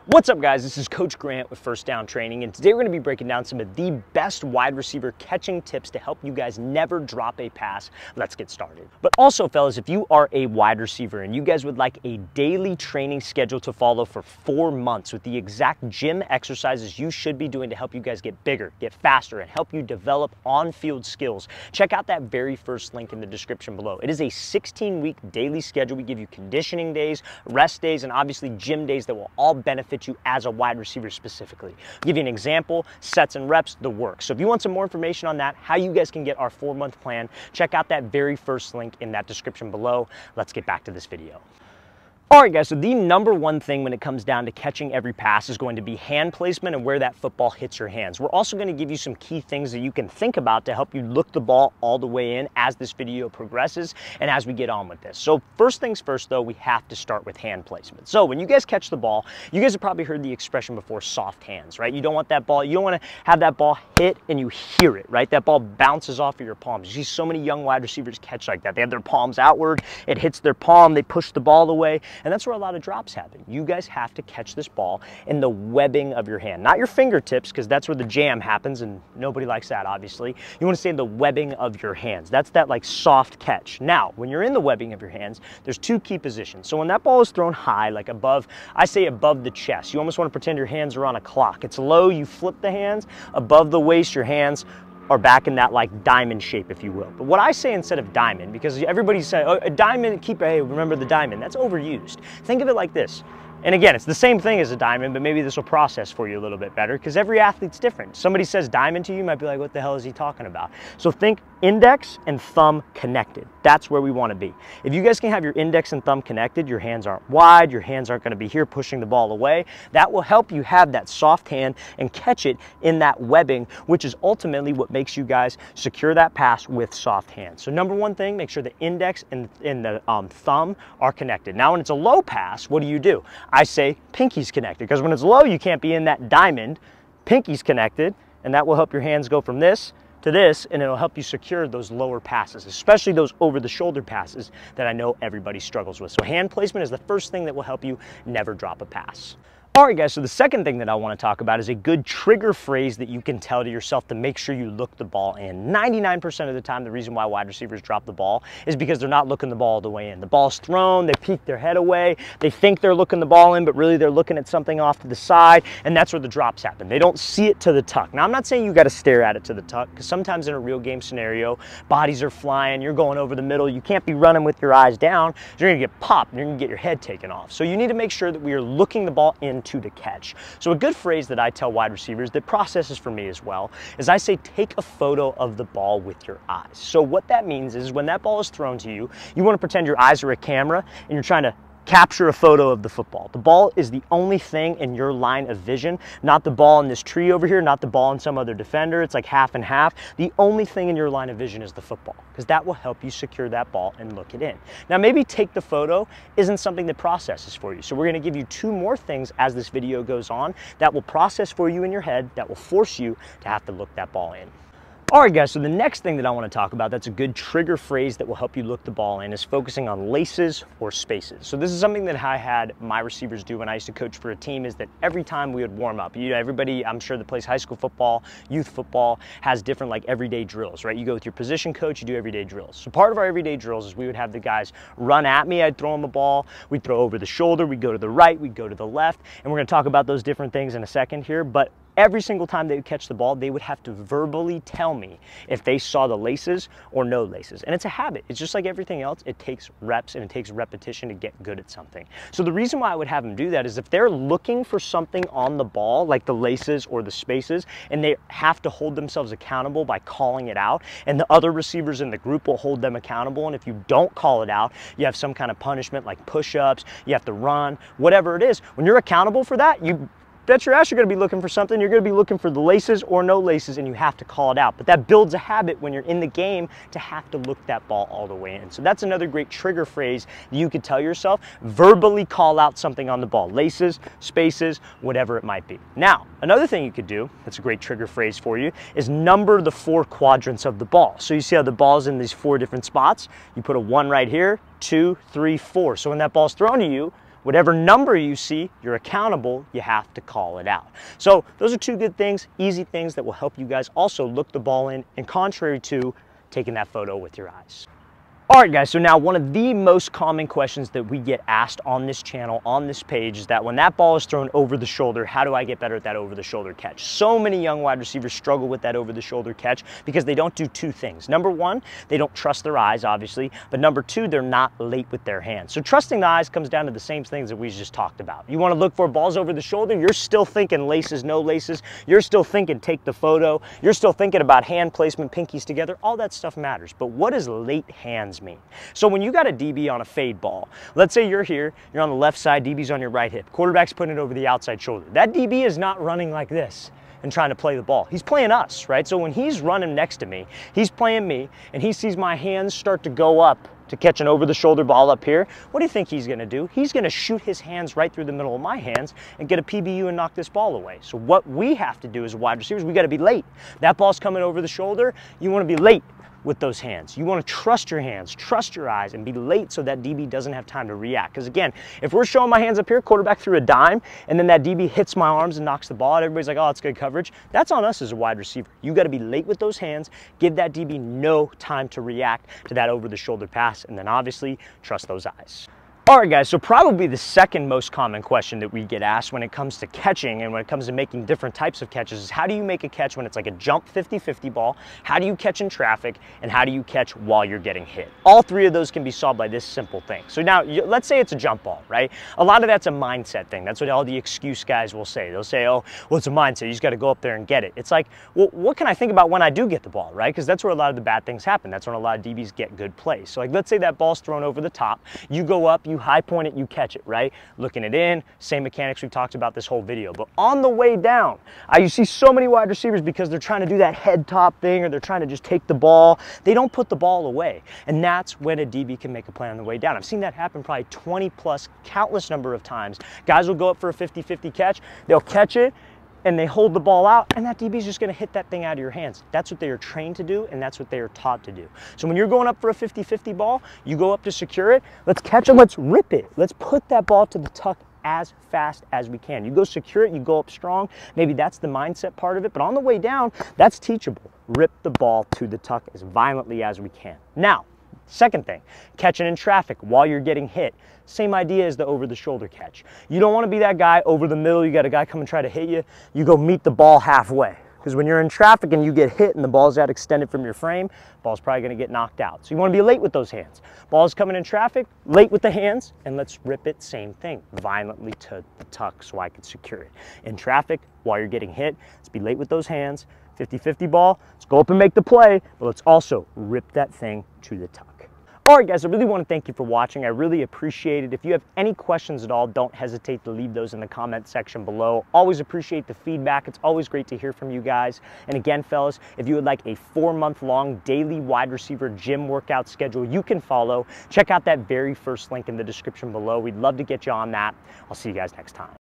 What's up, guys? This is Coach Grant with First Down Training, and today we're going to be breaking down some of the best wide receiver catching tips to help you guys never drop a pass. Let's get started. But also, fellas, if you are a wide receiver and you guys would like a daily training schedule to follow for 4 months with the exact gym exercises you should be doing to help you guys get bigger, get faster, and help you develop on-field skills, check out that very first link in the description below. It is a 16-week daily schedule. We give you conditioning days, rest days, and obviously gym days that will all benefit you as a wide receiver specifically. I'll give you an example, sets and reps, the work. So if you want some more information on that, how you guys can get our 4-month plan, check out that very first link in that description below. Let's get back to this video. All right, guys, so the number one thing when it comes down to catching every pass is going to be hand placement and where that football hits your hands. We're also going to give you some key things that you can think about to help you look the ball all the way in as this video progresses and as we get on with this. So first things first, though, we have to start with hand placement. So when you guys catch the ball, you guys have probably heard the expression before, soft hands, right? You don't want that ball, you don't want to have that ball hit and you hear it, right? That ball bounces off of your palms. You see so many young wide receivers catch like that. They have their palms outward, it hits their palm, they push the ball away. And that's where a lot of drops happen. You guys have to catch this ball in the webbing of your hand, not your fingertips, because that's where the jam happens and nobody likes that, obviously. You want to stay in the webbing of your hands. That's that like soft catch. Now, when you're in the webbing of your hands, there's 2 key positions. So when that ball is thrown high, like above, I say above the chest, you almost want to pretend your hands are on a clock. It's low, you flip the hands, above the waist, your hands are back in that like diamond shape, if you will. But what I say instead of diamond, because everybody says, oh, a diamond, hey, remember the diamond. That's overused. Think of it like this. And again, it's the same thing as a diamond, but maybe this will process for you a little bit better because every athlete's different. Somebody says diamond to you, you might be like, what the hell is he talking about? So think index and thumb connected. That's where we want to be. If you guys can have your index and thumb connected, your hands aren't wide, your hands aren't going to be here pushing the ball away. That will help you have that soft hand and catch it in that webbing, which is ultimately what makes you guys secure that pass with soft hands. So number one thing, make sure the index and the thumb are connected. Now when it's a low pass, what do? I say pinky's connected, because when it's low, you can't be in that diamond. Pinky's connected, and that will help your hands go from this to this, and it'll help you secure those lower passes, especially those over-the-shoulder passes that I know everybody struggles with. So hand placement is the first thing that will help you never drop a pass. All right, guys, so the second thing that I want to talk about is a good trigger phrase that you can tell to yourself to make sure you look the ball in. 99% of the time, the reason why wide receivers drop the ball is because they're not looking the ball all the way in. The ball's thrown, they peek their head away, they think they're looking the ball in, but really they're looking at something off to the side, and that's where the drops happen. They don't see it to the tuck. Now, I'm not saying you got to stare at it to the tuck, because sometimes in a real game scenario, bodies are flying, you're going over the middle, you can't be running with your eyes down, you're going to get popped, and you're going to get your head taken off. So you need to make sure that we are looking the ball into the catch. So a good phrase that I tell wide receivers that processes for me as well is I say take a photo of the ball with your eyes. So what that means is when that ball is thrown to you, you want to pretend your eyes are a camera and you're trying to capture a photo of the football. The ball is the only thing in your line of vision, not the ball in this tree over here, not the ball in some other defender. It's like half and half. The only thing in your line of vision is the football, because that will help you secure that ball and look it in. Now, maybe take the photo isn't something that processes for you. So we're going to give you 2 more things as this video goes on that will process for you in your head, that will force you to have to look that ball in. All right, guys, so the next thing that I want to talk about that's a good trigger phrase that will help you look the ball in is focusing on laces or spaces. So this is something that I had my receivers do when I used to coach for a team, is that every time we would warm up, everybody I'm sure that plays high school football, youth football, has different like everyday drills, right? You go with your position coach, you do everyday drills. So part of our everyday drills is we would have the guys run at me, I'd throw them a ball, we'd throw over the shoulder, we'd go to the right, we'd go to the left, and we're going to talk about those different things in a second here, but every single time they would catch the ball, they would have to verbally tell me if they saw the laces or no laces. And it's a habit. It's just like everything else. It takes reps and it takes repetition to get good at something. So the reason why I would have them do that is if they're looking for something on the ball, like the laces or the spaces, and they have to hold themselves accountable by calling it out, and the other receivers in the group will hold them accountable, and if you don't call it out, you have some kind of punishment like push-ups, you have to run, whatever it is. When you're accountable for that, you bet your ass you're going to be looking for something. You're going to be looking for the laces or no laces, and you have to call it out. But that builds a habit when you're in the game to have to look that ball all the way in. So that's another great trigger phrase that you could tell yourself. Verbally call out something on the ball. Laces, spaces, whatever it might be. Now, another thing you could do, that's a great trigger phrase for you, is number the 4 quadrants of the ball. So you see how the ball's in these 4 different spots? You put a 1 right here, 2, 3, 4. So when that ball's thrown to you, whatever number you see, you're accountable, you have to call it out. So those are two good things, easy things that will help you guys also look the ball in, and contrary to taking that photo with your eyes. All right, guys, so now one of the most common questions that we get asked on this channel, on this page, is that when that ball is thrown over the shoulder, how do I get better at that over the shoulder catch? So many young wide receivers struggle with that over the shoulder catch because they don't do two things. Number one, they don't trust their eyes, obviously, but number two, they're not late with their hands. So trusting the eyes comes down to the same things that we just talked about. You want to look for balls over the shoulder, you're still thinking laces, no laces, you're still thinking take the photo, you're still thinking about hand placement, pinkies together, all that stuff matters. But what does late hands mean? So when you got a DB on a fade ball, let's say you're here, you're on the left side, DB's on your right hip, quarterback's putting it over the outside shoulder. That DB is not running like this and trying to play the ball. He's playing us, right? So when he's running next to me, he's playing me, and he sees my hands start to go up to catch an over-the-shoulder ball up here, what do you think he's gonna do? He's gonna shoot his hands right through the middle of my hands and get a PBU and knock this ball away. So what we have to do as wide receivers, we gotta be late. That ball's coming over the shoulder, you wanna be late with those hands. You want to trust your hands, trust your eyes, and be late so that DB doesn't have time to react. Because again, if we're showing my hands up here, quarterback threw a dime, and then that DB hits my arms and knocks the ball out, everybody's like, oh, it's good coverage. That's on us as a wide receiver. You got to be late with those hands, give that DB no time to react to that over-the-shoulder pass, and then obviously trust those eyes. All right, guys, so probably the second most common question that we get asked when it comes to catching and when it comes to making different types of catches is how do you make a catch when it's like a jump 50-50 ball? How do you catch in traffic? And how do you catch while you're getting hit? All three of those can be solved by this simple thing. So now, let's say it's a jump ball, right? A lot of that's a mindset thing. That's what all the excuse guys will say. They'll say, oh, well, it's a mindset. You just got to go up there and get it. It's like, well, what can I think about when I do get the ball, right? Because that's where a lot of the bad things happen. That's when a lot of DBs get good plays. So like, let's say that ball's thrown over the top. You go up, you high point it, you catch it, right? Looking it in, same mechanics we talked about this whole video. But on the way down, you see so many wide receivers because they're trying to do that head top thing or they're trying to just take the ball. They don't put the ball away. And that's when a DB can make a play on the way down. I've seen that happen probably 20 plus, countless number of times. Guys will go up for a 50-50 catch. They'll catch it, and they hold the ball out, and that DB is just going to hit that thing out of your hands. That's what they are trained to do, and that's what they are taught to do. So when you're going up for a 50-50 ball, you go up to secure it, let's catch it, let's rip it. Let's put that ball to the tuck as fast as we can. You go secure it, you go up strong. Maybe that's the mindset part of it, but on the way down, that's teachable. Rip the ball to the tuck as violently as we can. Now, second thing, catching in traffic while you're getting hit. Same idea as the over-the-shoulder catch. You don't want to be that guy over the middle, you got a guy come and try to hit you, you go meet the ball halfway. Because when you're in traffic and you get hit and the ball's out extended from your frame, ball's probably going to get knocked out. So you want to be late with those hands. Ball's coming in traffic, late with the hands, and let's rip it, same thing, violently to the tuck so I can secure it. In traffic, while you're getting hit, let's be late with those hands. 50-50 ball, let's go up and make the play, but let's also rip that thing to the tuck. All right, guys, I really want to thank you for watching. I really appreciate it. If you have any questions at all, don't hesitate to leave those in the comment section below. Always appreciate the feedback. It's always great to hear from you guys. And again, fellas, if you would like a 4-month-long daily wide receiver gym workout schedule you can follow, check out that very first link in the description below. We'd love to get you on that. I'll see you guys next time.